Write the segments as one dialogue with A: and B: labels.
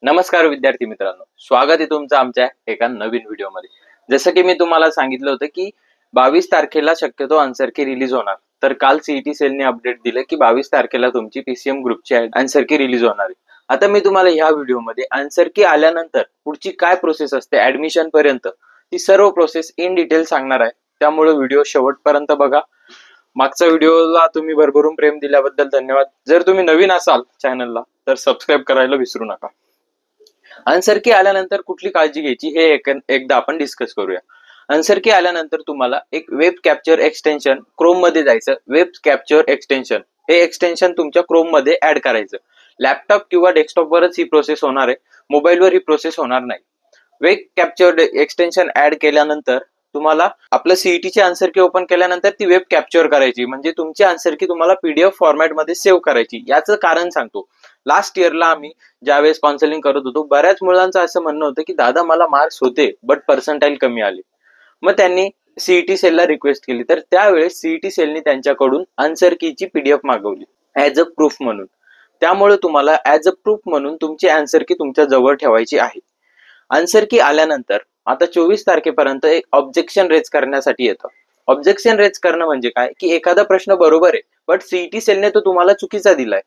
A: नमस्कार विद्यार्थी मित्रांनो, स्वागत आहे तुमचं आमच्या एका नवीन व्हिडिओमध्ये. जसं की मी तुम्हाला सांगितलं होतं की 22 तारखेला शक्यतो आन्सर की रिलीज होणार. तर काल सीईटी सेलने अपडेट दिलं की 22 तारखेला तुमची पीसीएम ग्रुपची आन्सर की रिलीज होणार आहे. आता मी तुम्हाला ह्या व्हिडिओमध्ये आन्सर की आल्यानंतर पुढची काय प्रोसेस असते ऍडमिशन पर्यंत, ती सर्व प्रोसेस इन डिटेल सांगणार आहे. त्यामुळे व्हिडिओ शेवटपर्यंत बघा. मागच्या व्हिडिओला तुम्ही भरभरून प्रेम दिल्याबद्दल धन्यवाद. जर तुम्ही नवीन असाल चॅनलला तर सबस्क्राईब करायला विसरू नका. आन्सर की आल्यानंतर कुठली काळजी घ्यायची हे एकदा आपण डिस्कस करूया. आन्सर की आल्यानंतर तुम्हाला एक वेब कॅप्चर एक्सटेन्शन क्रोम मध्ये जायचं. वेब कॅप्चर एक्सटेन्शन हे एक्सटेन्शन तुमच्या क्रोम मध्ये ऍड करायचं. लॅपटॉप किंवा डेस्कटॉपवरच ही प्रोसेस होणार आहे, मोबाईलवर ही प्रोसेस होणार नाही. वेब कॅप्चर एक्सटेन्शन ऍड केल्यानंतर तुम्हाला आपलं सीईटीची आन्सर की ओपन केल्यानंतर ती वेब कॅप्चर करायची, म्हणजे तुमची आन्सर की तुम्हाला पीडीएफ फॉर्मॅट मध्ये सेव्ह करायची. याचं कारण सांगतो. लास्ट इयरला आम्ही ज्यावेळेस काउन्सिलिंग करत होतो, बऱ्याच मुलांचं असं म्हणणं होतं की दादा मला मार्क्स होते बट पर्सेंटाईल कमी आले. मग त्यांनी सीईटी सेलला रिक्वेस्ट केली, तर त्यावेळेस सीईटी सेलनी त्यांच्याकडून आन्सर कीची पीडीएफ मागवली ऍज अ प्रूफ म्हणून. त्यामुळे तुम्हाला ऍज अ प्रूफ म्हणून तुमची आन्सर की तुमच्या जवळ ठेवायची आहे. आन्सर की आल्यानंतर आता 24 तारखेपर्यंत एक ऑब्जेक्शन रेज करण्यासाठी येतं. ऑब्जेक्शन रेज करणं म्हणजे काय की एखादा प्रश्न बरोबर आहे बट सीईटी सेलने तो तुम्हाला चुकीचा दिलाय.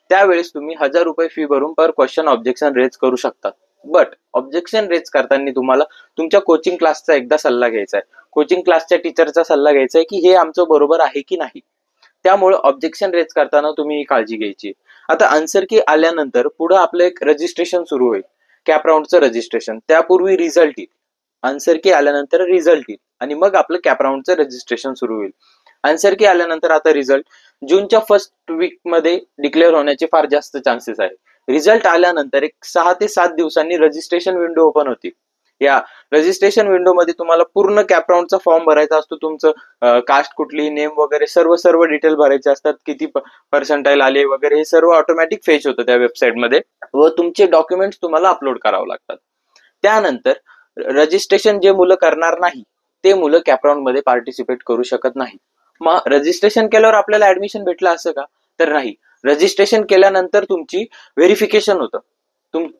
A: त्यावेळेस तुम्ही 1000 रुपये फी भरून पर क्वेश्चन ऑब्जेक्शन रेज करू शकता. बट ऑब्जेक्शन रेज करताना तुम्हाला तुमच्या कोचिंग क्लासचा एकदा सल्ला घ्यायचा आहे. कोचिंग क्लासच्या टीचरचा सल्ला घ्यायचा आहे की हे आमचं बरोबर आहे की नाही. त्यामुळे ऑब्जेक्शन रेज करताना तुम्ही ही काळजी घ्यायची. आता आन्सर की आल्यानंतर पुढे आपलं एक रजिस्ट्रेशन सुरू होईल, कॅप राऊंडचं रजिस्ट्रेशन. त्यापूर्वी रिझल्ट येईल. आन्सर की आल्यानंतर रिझल्ट येईल आणि मग आपलं कॅप राऊंडचं रजिस्ट्रेशन सुरू होईल. आन्सर की आल्यानंतर आता रिझल्ट जूनच्या फर्स्ट वीक मध्ये डिक्लेअर होण्याचे फार जास्त चान्सेस आहे. रिझल्ट आल्यानंतर एक 6 ते 7 दिवसांनी रजिस्ट्रेशन विंडो ओपन होती. या रजिस्ट्रेशन विंडो मध्ये तुम्हाला पूर्ण कॅप राऊंडचा फॉर्म भरायचा असतो. तुमचं कास्ट कुठली, नेम वगैरे सर्व डिटेल भरायचे असतात. किती पर्सेंटाईल आले वगैरे हे सर्व ऑटोमॅटिक फेच होतं त्या वेबसाईटमध्ये व तुमचे डॉक्युमेंट्स तुम्हाला अपलोड करावं लागतात. त्यानंतर रजिस्ट्रेशन जे मुलं करणार नाही ते मुलं कॅप राऊंड मध्ये पार्टिसिपेट करू शकत नाही. मग रजिस्ट्रेशन केल्यावर आपल्याला ऍडमिशन भेटलं असं का? तर नाही. रजिस्ट्रेशन केल्यानंतर तुमची व्हेरिफिकेशन होतं.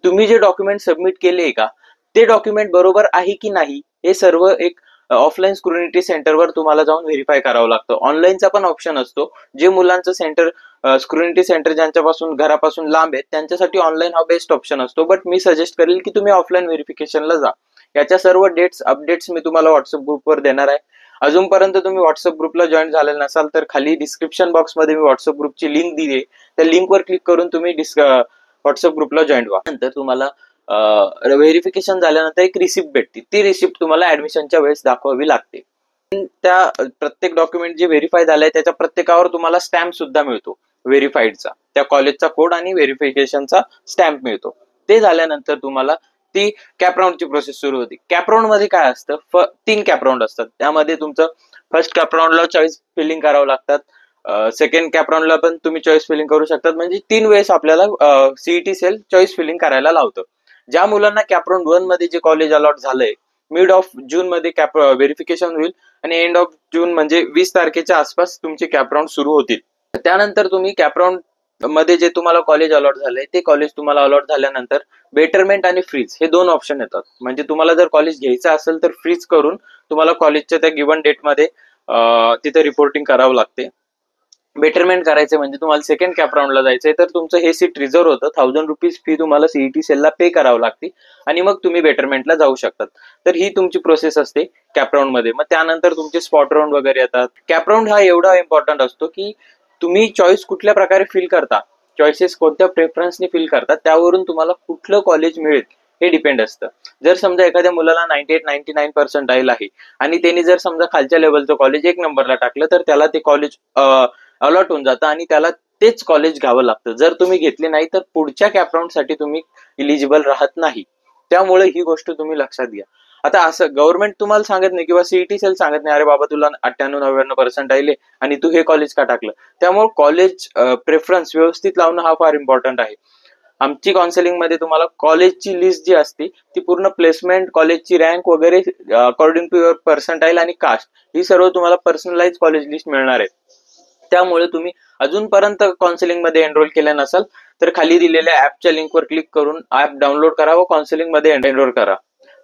A: तुम्ही जे डॉक्युमेंट सबमिट केले का ते डॉक्युमेंट बरोबर आहे की नाही हे सर्व एक ऑफलाईन स्क्रुनिटी सेंटरवर तुम्हाला जाऊन व्हेरीफाय करावं लागतं. ऑनलाईनचा पण ऑप्शन असतो. जे मुलांचं सेंटर स्क्रुनिटी सेंटर ज्यांच्यापासून घरापासून लांब आहे त्यांच्यासाठी ऑनलाईन हा बेस्ट ऑप्शन असतो. बट मी सजेस्ट करेल की तुम्ही ऑफलाईन व्हेरिफिकेशनला जा. याच्या सर्व डेट्स अपडेट्स मी तुम्हाला व्हॉट्सअप ग्रुपवर देणार आहे. अजूनपर्यंत तुम्ही व्हॉट्सअप ग्रुपला जॉईन झालेले नसाल तर खाली डिस्क्रिप्शन बॉक्समध्ये मी व्हॉट्सअप ग्रुपची लिंक दिली आहे. त्या लिंकवर क्लिक करून तुम्ही व्हॉट्सअप ग्रुपला जॉईन व्हा. नंतर तुम्हाला व्हेरिफिकेशन झाल्यानंतर एक रिसिप्ट भेटते. ती रिसिप्ट तुम्हाला ऍडमिशनच्या वेळेस दाखवावी लागते. त्या प्रत्येक डॉक्युमेंट जे व्हेरीफाय झालंय त्याच्या प्रत्येकावर तुम्हाला स्टॅम्प सुद्धा मिळतो व्हेरीफाईडचा. त्या कॉलेजचा कोड आणि व्हेरिफिकेशनचा स्टॅम्प मिळतो. ते झाल्यानंतर तुम्हाला ती कॅप राऊंडची प्रोसेस सुरू होती. कॅप राऊंड मध्ये काय असतं, 3 कॅप राऊंड असतात. त्यामध्ये तुमचं फर्स्ट कॅप राऊंडला चॉईस फिलिंग करावं लागतात. सेकंड कॅप राऊंडला पण तुम्ही चॉईस फिलिंग करू शकतात. म्हणजे 3 वेळेस आपल्याला सीईटी सेल चॉईस फिलिंग करायला लावतं. ज्या मुलांना कॅप राऊंड 1 मध्ये जे कॉलेज अलॉट झालंय, मिड ऑफ जून मध्ये कॅप व्हेरिफिकेशन होईल आणि एंड ऑफ जून म्हणजे 20 तारखेच्या आसपास तुमचे कॅप राऊंड सुरू होतील. त्यानंतर तुम्ही कॅप राऊंड मध्ये जे तुम्हाला कॉलेज अलॉट झालंय ते कॉलेज तुम्हाला अलॉट झाल्यानंतर बेटरमेंट आणि फ्रीज हे 2 ऑप्शन येतात. म्हणजे तुम्हाला जर कॉलेज घ्यायचं असेल तर फ्रीज करून तुम्हाला कॉलेजच्या त्या गिव्हन डेटमध्ये तिथे रिपोर्टिंग करावं लागते. बेटरमेंट करायचं म्हणजे तुम्हाला सेकंड कॅप राऊंडला जायचंय तर तुमचं हे सीट रिझर्व होतं. 1000 रुपीज फी तुम्हाला सीईटी सेलला पे करावं लागते आणि मग तुम्ही बेटरमेंटला जाऊ शकतात. तर ही तुमची प्रोसेस असते कॅप राऊंड मध्ये. मग त्यानंतर तुमचे स्पॉट राऊंड वगैरे येतात. कॅप राऊंड हा एवढा इम्पॉर्टंट असतो की तुम्ही चॉईस कुठल्या प्रकारे फिल करता, चॉईसेस कोणत्या प्रेफरन्सने फिल करता त्यावरून तुम्हाला कुठलं कॉलेज मिळेल हे डिपेंड असतं. जर समजा एखाद्या मुलाला 98-99% आहे आणि त्यांनी जर समजा खालच्या लेवलचं कॉलेज 1 नंबरला टाकलं तर त्याला ते कॉलेज अलॉट होऊन जातं आणि त्याला तेच कॉलेज घ्यावं लागतं. जर तुम्ही घेतले नाही तर पुढच्या कॅप राऊंड साठी तुम्ही इलिजिबल राहत नाही. त्यामुळे ही गोष्ट तुम्ही लक्षात घ्या. आता असं गव्हर्नमेंट तुम्हाला सांगत नाही किंवा सीईटी सेल सांगत नाही, अरे बाबा तुला 98-99% आले आणि तू हे कॉलेज का टाकलं. त्यामुळे कॉलेज प्रेफरन्स व्यवस्थित लावणं हा फार इम्पॉर्टंट आहे. आमची काउन्सिलिंग मध्ये तुम्हाला कॉलेजची लिस्ट जी असते ती पूर्ण प्लेसमेंट, कॉलेजची रँक वगैरे अकॉर्डिंग टू युअर पर्सेंटाईल आणि कास्ट ही सर्व तुम्हाला पर्सनलाइज कॉलेज लिस्ट मिळणार आहे. त्यामुळे तुम्ही अजूनपर्यंत काउन्सिलिंग मध्ये एनरोल केलं नसाल तर खाली दिलेल्या ऍपच्या लिंकवर क्लिक करून ऍप डाउनलोड करा व काउन्सिलिंग मध्ये एनरोल करा.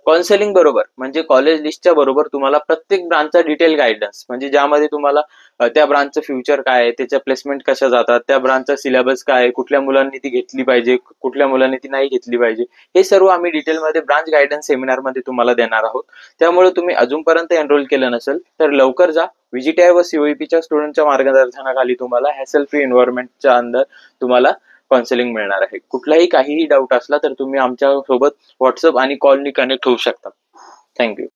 A: काउन्सिलिंग बरोबर म्हणजे कॉलेज लिस्टच्या बरोबर तुम्हाला प्रत्येक ब्रांचचा डिटेल गायडन्स, म्हणजे ज्यामध्ये तुम्हाला त्या ब्रांचचं फ्युचर काय आहे, त्याच्या प्लेसमेंट कशा जातात, त्या ब्रांचचा सिलेबस काय आहे, कुठल्या मुलांनी ती घेतली पाहिजे, कुठल्या मुलांनी ती नाही घेतली पाहिजे, हे सर्व आम्ही डिटेलमध्ये ब्रांच गायडन्स सेमिनारमध्ये तुम्हाला देणार आहोत. त्यामुळे तुम्ही अजूनपर्यंत एनरोल केलं नसेल तर लवकर जा. व्हीजीटीआय व सीओईपीच्या स्टुडंटच्या मार्गदर्शनाखाली तुम्हाला हॅसल फ्री एन्व्हायरमेंटच्या अंदर तुम्हाला काउन्सिलिंग मिळणार आहे. कुठलाही काहीही डाऊट असला तर तुम्ही आमच्या सोबत व्हॉट्सअप आणि कॉलनी कनेक्ट होऊ शकता. थँक्यू.